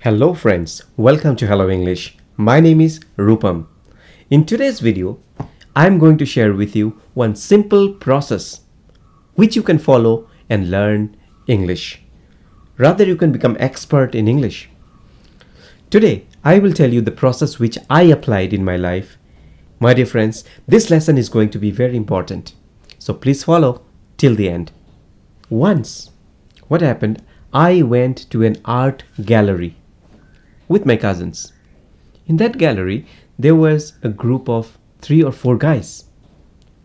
Hello friends, welcome to Hello English. My name is Rupam. In today's video, I am going to share with you one simple process which you can follow and learn English. Rather, you can become expert in English. Today, I will tell you the process which I applied in my life. My dear friends, this lesson is going to be very important. So please follow till the end. Once, what happened? I went to an art gallery with my cousins. In that gallery, there was a group of 3 or 4 guys.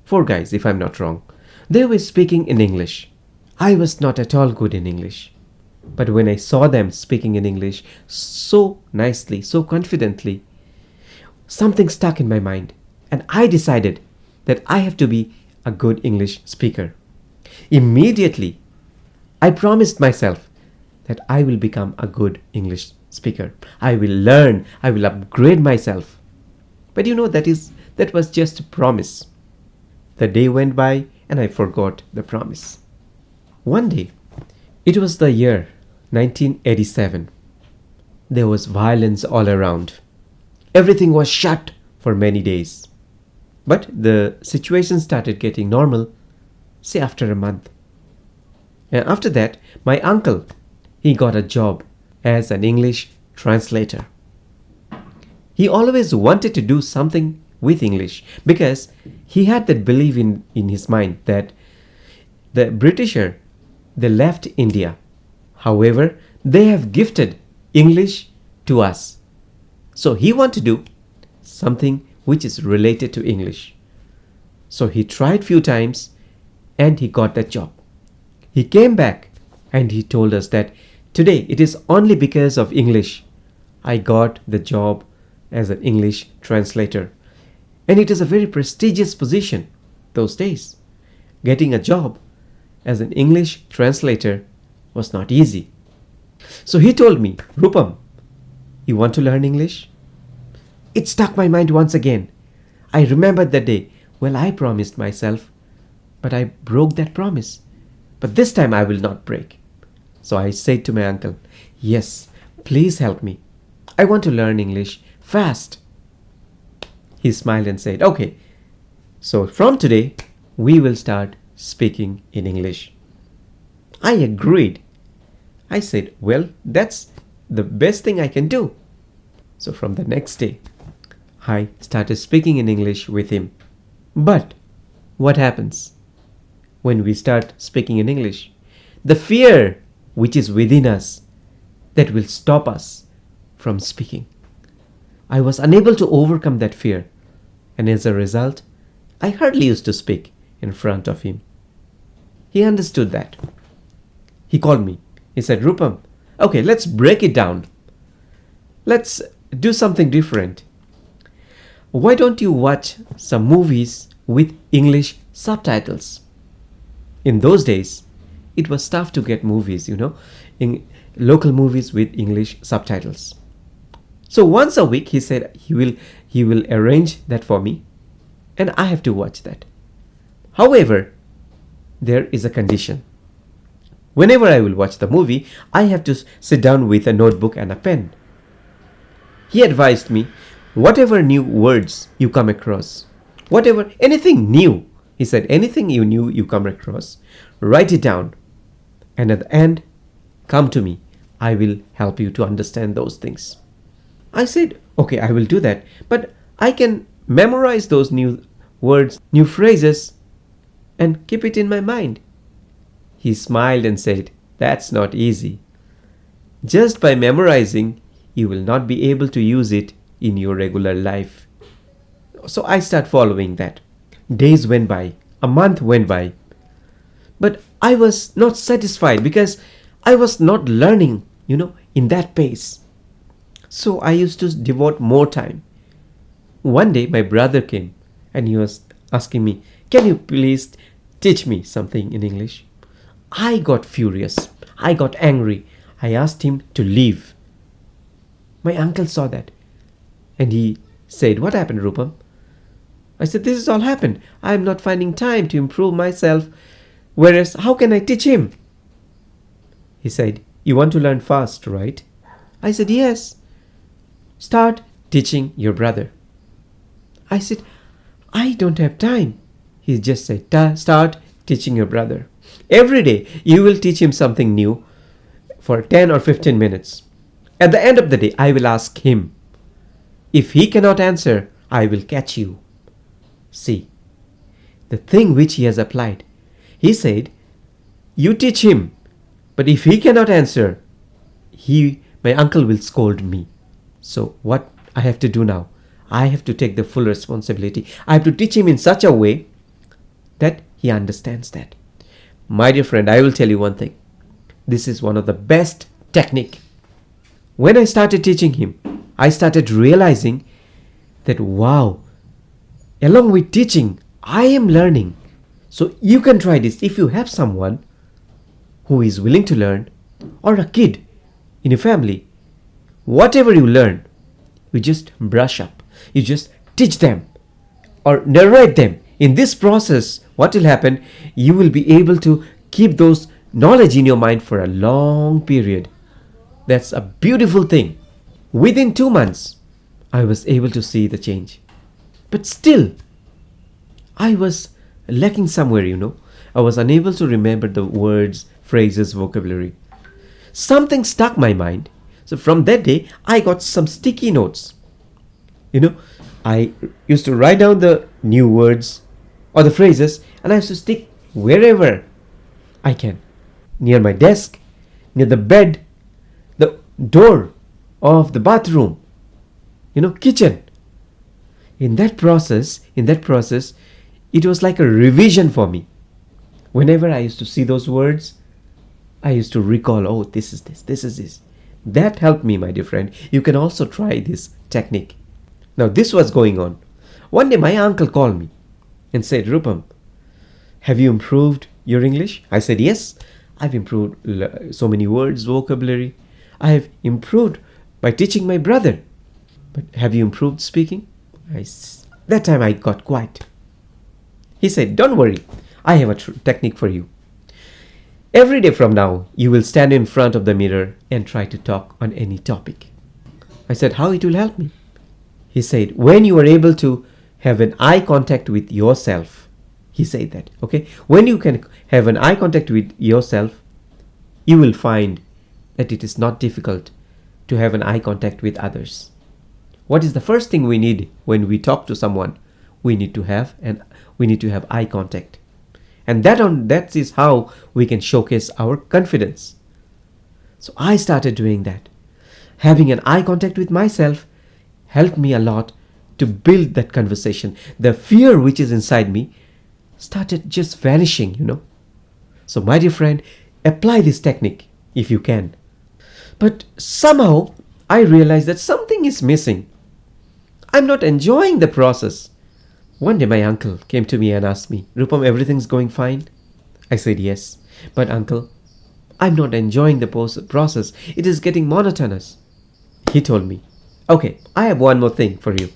4 guys, if I'm not wrong. They were speaking in English. I was not at all good in English. But when I saw them speaking in English so nicely, so confidently, something stuck in my mind. And I decided that I have to be a good English speaker. Immediately, I promised myself that I will become a good English speaker. I will learn, I will upgrade myself. But that was just a promise. The day went by and I forgot the promise. One day, it was the year 1987. There was violence all around. Everything was shut for many days. But the situation started getting normal, say after a month. And after that, my uncle, he got a job as an English translator. He always wanted to do something with English because he had that belief in his mind that the Britisher, they left India. However, they have gifted English to us. So he wanted to do something which is related to English. So he tried few times and he got that job. He came back and he told us that today it is only because of English I got the job as an English translator. And it is a very prestigious position those days. Getting a job as an English translator was not easy. So he told me, Rupam, you want to learn English? It stuck my mind once again. I remembered the day. Well, I promised myself, but I broke that promise. But this time I will not break. So I said to my uncle, yes, please help me. I want to learn English fast. He smiled and said, okay, so from today, we will start speaking in English. I agreed. I said, well, that's the best thing I can do. So from the next day, I started speaking in English with him. But what happens when we start speaking in English? The fear which is within us that will stop us from speaking. I was unable to overcome that fear, and as a result, I hardly used to speak in front of him. He understood that. He called me. He said, Rupam, okay, let's break it down. Let's do something different. Why don't you watch some movies with English subtitles? In those days, it was tough to get movies, in local movies with English subtitles. So once a week, he said he will arrange that for me, and I have to watch that. However, there is a condition. Whenever I will watch the movie, I have to sit down with a notebook and a pen. He advised me, whatever new words you come across, anything new, he said, anything you come across, write it down. And at the end, come to me. I will help you to understand those things. I said, okay, I will do that. But I can memorize those new words, new phrases, and keep it in my mind. He smiled and said, that's not easy. Just by memorizing, you will not be able to use it in your regular life. So I start following that. Days went by. A month went by. But I was not satisfied because I was not learning, in that pace. So I used to devote more time. One day my brother came and he was asking me, can you please teach me something in English? I got furious. I got angry. I asked him to leave. My uncle saw that and he said, what happened, Rupam? I said, this has all happened. I am not finding time to improve myself. Whereas, how can I teach him? He said, you want to learn fast, right? I said, yes. Start teaching your brother. I said, I don't have time. He just said, start teaching your brother. Every day you will teach him something new for 10 or 15 minutes. At the end of the day, I will ask him. If he cannot answer, I will catch you. See, the thing which he has applied. He said, you teach him, but if he cannot answer, my uncle will scold me. So what I have to do now? I have to take the full responsibility. I have to teach him in such a way that he understands that. My dear friend, I will tell you one thing. This is one of the best technique. When I started teaching him, I started realizing that wow, along with teaching, I am learning. So you can try this if you have someone who is willing to learn, or a kid in your family. Whatever you learn, you just brush up. You just teach them or narrate them. In this process, what will happen? You will be able to keep those knowledge in your mind for a long period. That's a beautiful thing. Within 2 months, I was able to see the change. But still, I was lacking somewhere, I was unable to remember the words, phrases, vocabulary. Something stuck my mind. So from that day, I got some sticky notes. I used to write down the new words or the phrases, and I used to stick wherever I can. Near my desk, near the bed, the door of the bathroom, kitchen. In that process, it was like a revision for me. Whenever I used to see those words, I used to recall, oh, this is this, this is this. That helped me, my dear friend. You can also try this technique. Now, this was going on. One day, my uncle called me and said, Rupam, have you improved your English? I said, yes, I've improved so many words, vocabulary. I have improved by teaching my brother. But have you improved speaking? That time I got quiet. He said, don't worry, I have a technique for you. Every day from now, you will stand in front of the mirror and try to talk on any topic. I said, how it will help me? He said, when you are able to have an eye contact with yourself, he said that, okay? When you can have an eye contact with yourself, you will find that it is not difficult to have an eye contact with others. What is the first thing we need when we talk to someone? We need to have eye contact. And that is how we can showcase our confidence. So I started doing that. Having an eye contact with myself helped me a lot to build that conversation. The fear which is inside me started just vanishing, So my dear friend, apply this technique if you can. But somehow I realized that something is missing. I'm not enjoying the process. One day my uncle came to me and asked me, Rupam, everything's going fine? I said yes. But uncle, I'm not enjoying the process. It is getting monotonous. He told me, okay, I have one more thing for you.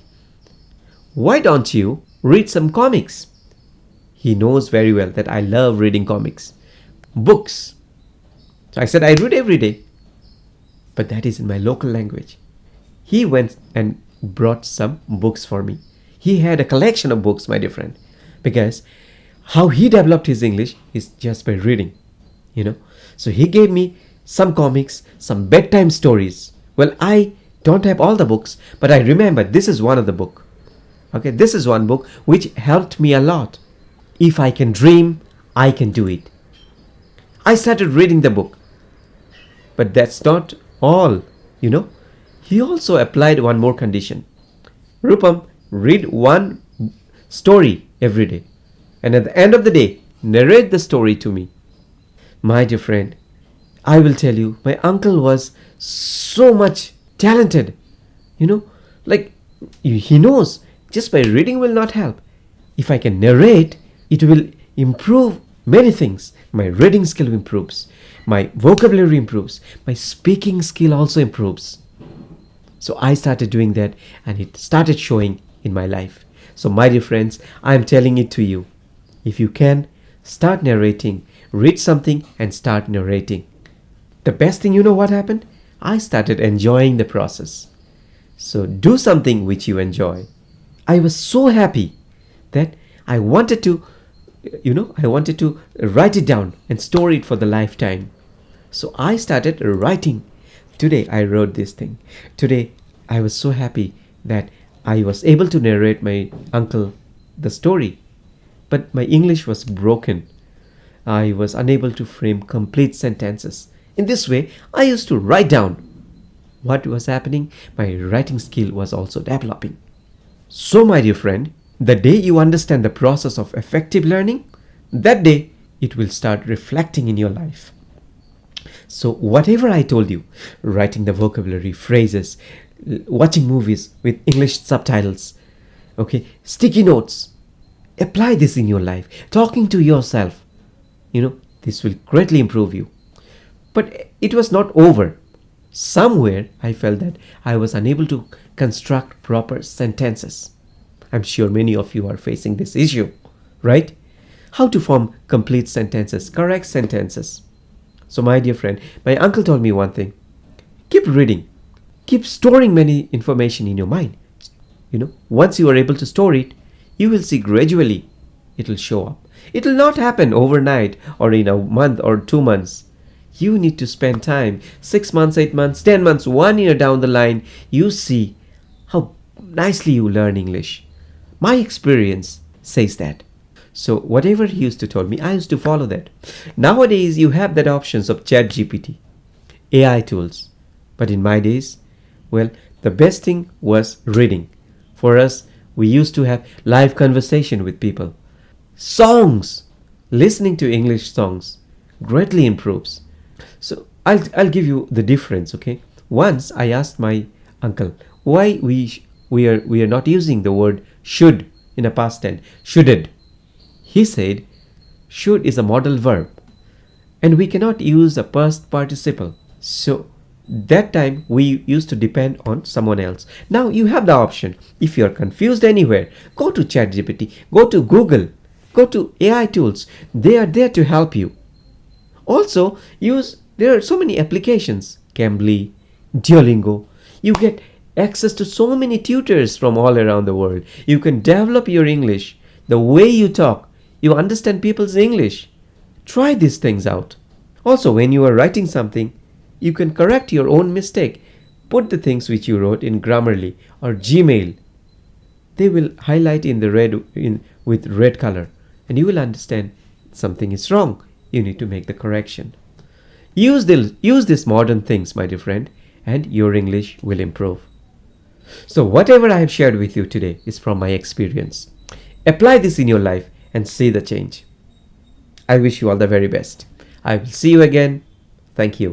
Why don't you read some comics? He knows very well that I love reading comics. Books. So I said I read every day. But that is in my local language. He went and brought some books for me. He had a collection of books, my dear friend. Because how he developed his English is just by reading, So he gave me some comics, some bedtime stories. Well, I don't have all the books, but I remember this is one of the book. Okay, this is one book which helped me a lot. If I can dream, I can do it. I started reading the book. But that's not all, He also applied one more condition. Rupam, read one story every day. And at the end of the day, narrate the story to me. My dear friend, I will tell you, my uncle was so much talented. He knows just by reading will not help. If I can narrate, it will improve many things. My reading skill improves. My vocabulary improves. My speaking skill also improves. So I started doing that and it started showing in my life. So my dear friends, I am telling it to you. If you can, start narrating. Read something and start narrating. The best thing, what happened? I started enjoying the process. So do something which you enjoy. I was so happy that I wanted to, I wanted to write it down and store it for the lifetime. So I started writing. Today I wrote this thing. Today I was so happy that I was able to narrate my uncle the story. But my English was broken. I was unable to frame complete sentences. In this way, I used to write down what was happening. My writing skill was also developing. So, my dear friend, the day you understand the process of effective learning, that day it will start reflecting in your life. So, whatever I told you, writing the vocabulary, phrases, watching movies with English subtitles, okay, sticky notes, apply this in your life, talking to yourself, this will greatly improve you. But it was not over. Somewhere I felt that I was unable to construct proper sentences. I'm sure many of you are facing this issue, right? How to form complete sentences, correct sentences. So, my dear friend, my uncle told me one thing: keep reading, keep storing many information in your mind. Once you are able to store it, you will see gradually it will show up. It will not happen overnight or in a month or 2 months. You need to spend time, 6 months, 8 months, 10 months, 1 year down the line. You see how nicely you learn English. My experience says that. So whatever he used to tell me, I used to follow that. Nowadays, you have that options of ChatGPT, AI tools. But in my days, well, the best thing was reading. For us, we used to have live conversation with people. Songs, listening to English songs greatly improves. So I'll give you the difference, okay? Once I asked my uncle why we are not using the word should in a past tense, shoulded. He said should is a modal verb and we cannot use a past participle. So that time we used to depend on someone else. Now you have the option. If you are confused anywhere, go to ChatGPT, go to Google, go to AI tools. They are there to help you. Also, there are so many applications, Cambly, Duolingo. You get access to so many tutors from all around the world. You can develop your English, the way you talk. You understand people's English. Try these things out. Also, when you are writing something, you can correct your own mistake. Put the things which you wrote in Grammarly or Gmail. They will highlight with red color, and you will understand something is wrong. You need to make the correction. Use these modern things, my dear friend, and your English will improve. So whatever I have shared with you today is from my experience. Apply this in your life and see the change. I wish you all the very best. I will see you again. Thank you.